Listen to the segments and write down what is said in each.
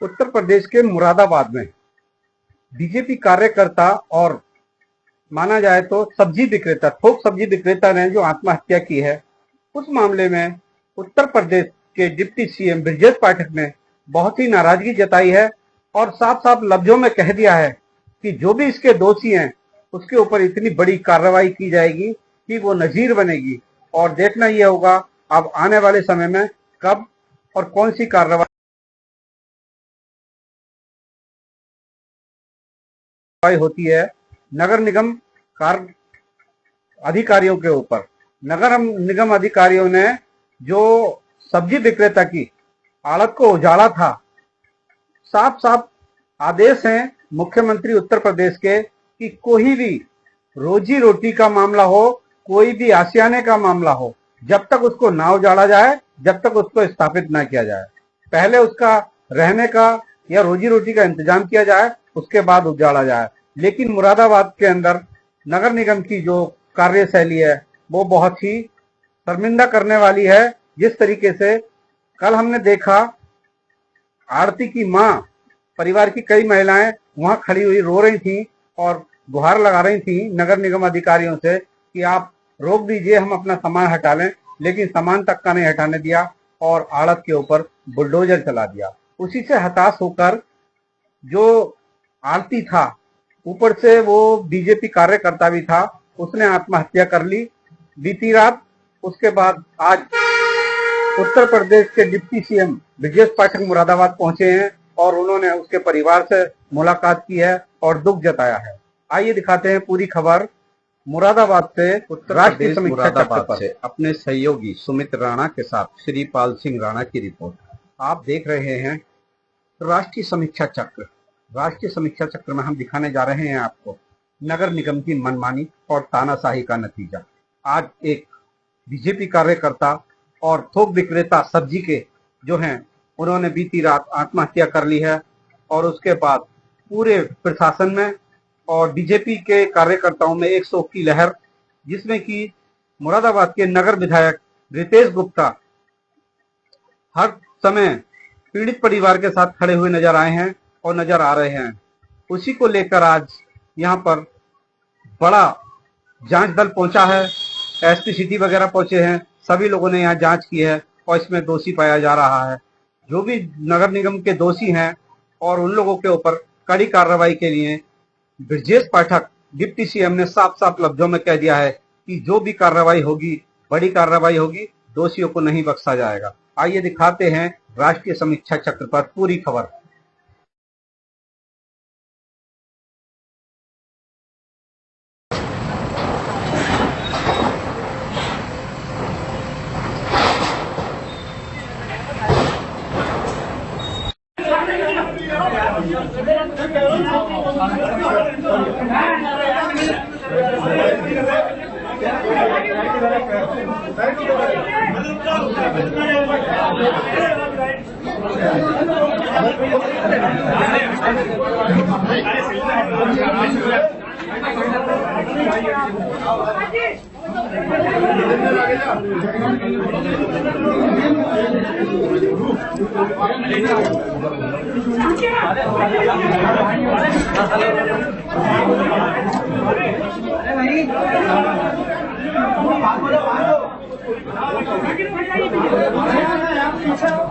उत्तर प्रदेश के मुरादाबाद में बीजेपी कार्यकर्ता और माना जाए तो सब्जी विक्रेता, थोक सब्जी विक्रेता ने जो आत्महत्या की है, उस मामले में उत्तर प्रदेश के डिप्टी सीएम ब्रजेश पाठक ने बहुत ही नाराजगी जताई है और साफ साफ लफ्जों में कह दिया है कि जो भी इसके दोषी हैं उसके ऊपर इतनी बड़ी कार्रवाई की जाएगी कि वो नजीर बनेगी। और देखना यह होगा अब आने वाले समय में कब और कौन सी कार्रवाई होती है नगर निगम अधिकारियों के ऊपर। नगर निगम अधिकारियों ने जो सब्जी विक्रेता की आड़त को उजाड़ा था, साफ साफ आदेश हैं मुख्यमंत्री उत्तर प्रदेश के कि कोई भी रोजी रोटी का मामला हो, कोई भी आशियाने का मामला हो, जब तक उसको ना उजाड़ा जाए, जब तक उसको स्थापित ना किया जाए, पहले उसका रहने का या रोजी रोटी का इंतजाम किया जाए, उसके बाद उजाड़ा जाए। लेकिन मुरादाबाद के अंदर नगर निगम की जो कार्यशैली है वो बहुत ही शर्मिंदा करने वाली है। जिस तरीके से कल हमने देखा, आरती की मां, परिवार की कई महिलाएं वहां खड़ी हुई रो रही थी और गुहार लगा रही थी नगर निगम अधिकारियों से कि आप रोक दीजिए, हम अपना सामान हटा लें, लेकिन सामान तक का नहीं हटाने दिया और आड़त के ऊपर बुलडोजर चला दिया। उसी से हताश होकर जो आरती था, ऊपर से वो बीजेपी कार्यकर्ता भी था, उसने आत्महत्या कर ली बीती रात। उसके बाद आज उत्तर प्रदेश के डिप्टी सीएम ब्रजेश पाठक मुरादाबाद पहुंचे हैं और उन्होंने उसके परिवार से मुलाकात की है और दुख जताया है। आइए दिखाते हैं पूरी खबर मुरादाबाद से। उत्तर प्रदेश मुरादाबाद से अपने सहयोगी सुमित राणा के साथ श्रीपाल सिंह राणा की रिपोर्ट। आप देख रहे हैं राष्ट्रीय समीक्षा चक्र। राष्ट्रीय समीक्षा चक्र में हम दिखाने जा रहे हैं आपको नगर निगम की मनमानी और तानाशाही का नतीजा। आज एक बीजेपी कार्यकर्ता और थोक विक्रेता सब्जी के जो हैं, उन्होंने बीती रात आत्महत्या कर ली है और उसके बाद पूरे प्रशासन में और बीजेपी के कार्यकर्ताओं में एक शोक की लहर, जिसमें कि मुरादाबाद के नगर विधायक रितेश गुप्ता हर समय पीड़ित परिवार के साथ खड़े हुए नजर आए हैं और नजर आ रहे हैं। उसी को लेकर आज यहाँ पर बड़ा जांच दल पहुंचा है, एसपी सिटी वगैरह पहुंचे हैं, सभी लोगों ने यहाँ जांच की है और इसमें दोषी पाया जा रहा है। जो भी नगर निगम के दोषी हैं और उन लोगों के ऊपर कड़ी कार्रवाई के लिए ब्रजेश पाठक डिप्टी सीएम ने साफ साफ लफ्जों में कह दिया है कि जो भी कार्रवाई होगी, बड़ी कार्रवाई होगी, दोषियों को नहीं बख्शा जाएगा। आइए दिखाते हैं राष्ट्रीय समीक्षा चक्र पर पूरी खबर। सर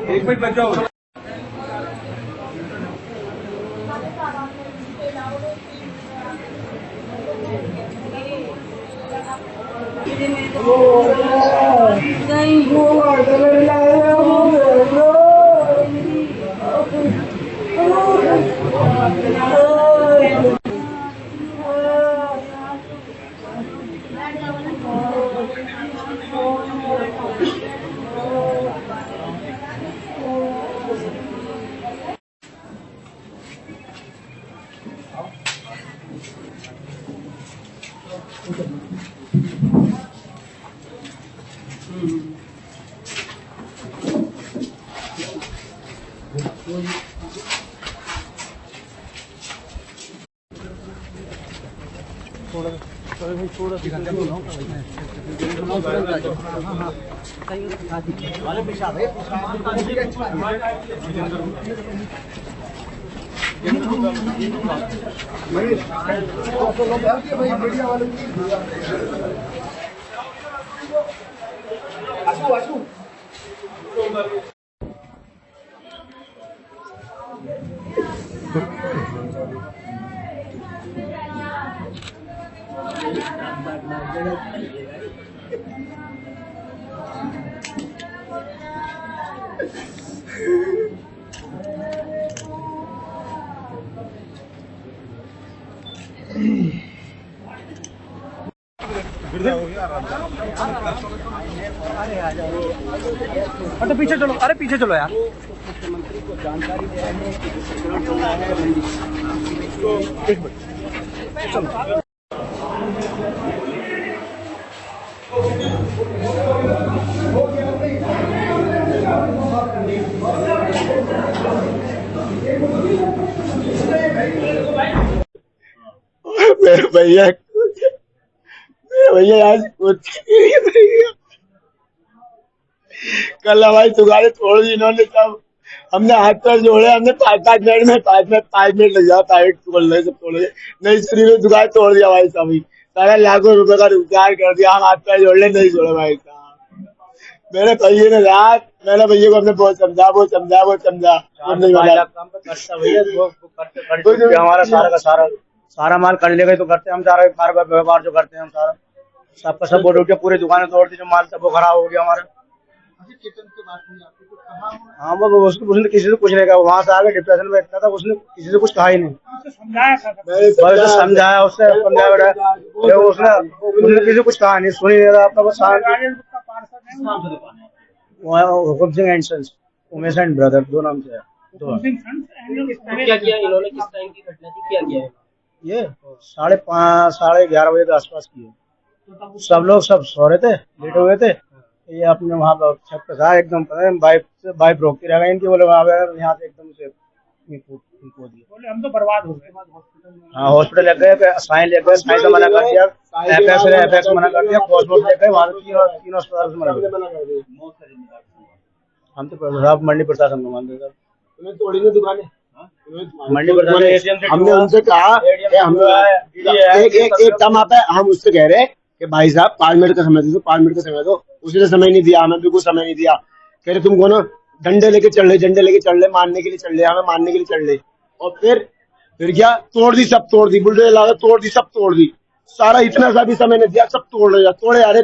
एक मिनट बच जाओ। अरे पीछे चलो, अरे पीछे चलो यार। मुख्यमंत्री को जानकारी दे रहे हैं कि भैया आज कल हमारी दुकानें तोड़ दी इन्होंने सब। हमने हाथ पैर जोड़े, हमने 5 मिनट लग जाता 5 मिनट तोड़ने से तोड़े नहीं सुनी में दुकान तोड़ दिया भाई साहब। सारा लाखों रुपए का नुकसान कर दिया। हम हाथ पैर जोड़ ले नहीं जोड़े भाई साहब। मेरे भैया ने रात मैंने भैया को हमने बहुत समझा वो नहीं माना। हमारा सारा माल कर ले गए तो करते हम सारा कारोबार व्यवहार जो करते हैं हम सारा सबका सब बोल उठे, पूरी दुकानें तोड़ दी, जो माल सब वो खराब हो गया हमारा। हाँ वो उसने किसी से कुछ नहीं कहा, वहां से आगे डिप्रेशन में इतना था, उसने किसी से कुछ कहा ही नहीं। समझाया उससे उसने किसी कुछ कहा नहीं, सुनी नहीं रहा अपना बस। Hukum Singh and sons, Umesh and brother, दो नाम से है। क्या किया इन्होंने, किस टाइम की घटना थी, क्या किया ये 11:30 बजे के आसपास की है। सब लोग सब सो रहे थे, लेटे हुए थे। ये अपने वहाँ पर छत पे था एकदम, बाइक रोकती रह गई इनकी। बोले वहाँ पे यहाँ से एकदम से बोले हम तो बर्बाद हो गए। हाँ हॉस्पिटल ले गए, साइन ले गए, साइन से मना कर दिया, एफएक्स मना कर दिया, कॉस्मोस ले गए, वहाँ तीन अस्पताल से मना कर दिया। हम तो साहब मंडी प्रशासन को मानते सर, तुम्हें तोड़ी नहीं दुकानें। मंडी प्रशासन हमने उनसे कहा एक काम आप है, हम उससे कह रहे हैं कि भाई साहब 5 मिनट का समय दो, 5 मिनट का समय दो। उसने समय नहीं दिया, हमें बिल्कुल समय नहीं दिया। कह रहे तुमको ना डंडे लेके चल रहे, मारने के लिए चल रहे, हमें मारने के लिए चल रहे। और फिर क्या तोड़ दी, सब तोड़ दी, बुलडोजर ला तोड़ दी, सब तोड़ दी। सारा इतना सा भी समय नहीं दिया, सब तोड़े आ रहे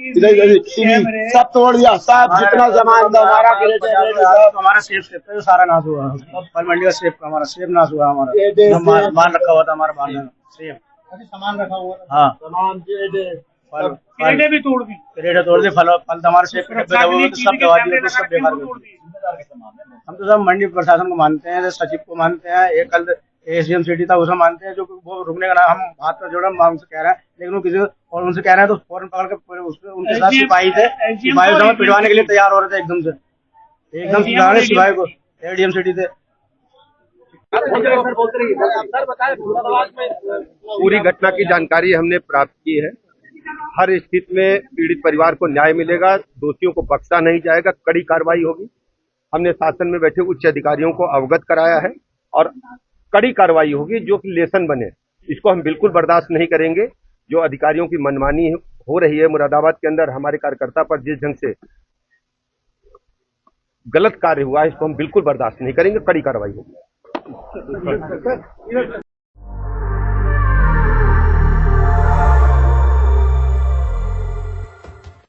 इधर सब तोड़ दिया, सब जितना सामान था हमारा सेफ पे सारा नाश हुआ। फल मंडी का सेफ, हमारा सेफ नाश हुआ। हमारा माल रखा हुआ था, हमारा माल सेफ सामान रखा हुआ। हाँ सामान क्रेटें भी तोड़ दी, फल हमारे सेफ पे सब दवा दी, सब बेकार कर दी। हम तो सब मंडी प्रशासन को मानते हैं, सचिव को मानते हैं, एक कल एसडीएम सिटी था उसे मानते हैं, जो वो रुकने का नाम हम हाथ पर जोड़ा उनसे कह रहे हैं, लेकिन वो किसी और उनसे कह रहे हैं तो फौरन पकड़ के उनके साथ सिपाही थे, सिपाही से पिटवाने के लिए तैयार हो रहे थे एकदम सिपाही को एसडीएम सिटी थे। पूरी घटना की जानकारी हमने प्राप्त की है। हर स्थिति में पीड़ित परिवार को न्याय मिलेगा, दोषियों को बख्शा नहीं जाएगा, कड़ी कार्रवाई होगी। हमने शासन में बैठे उच्च अधिकारियों को अवगत कराया है और कड़ी कार्रवाई होगी जो कि लेसन बने। इसको हम बिल्कुल बर्दाश्त नहीं करेंगे। जो अधिकारियों की मनमानी हो रही है मुरादाबाद के अंदर, हमारे कार्यकर्ता पर जिस ढंग से गलत कार्य हुआ है, इसको हम बिल्कुल बर्दाश्त नहीं करेंगे, कड़ी कार्रवाई होगी।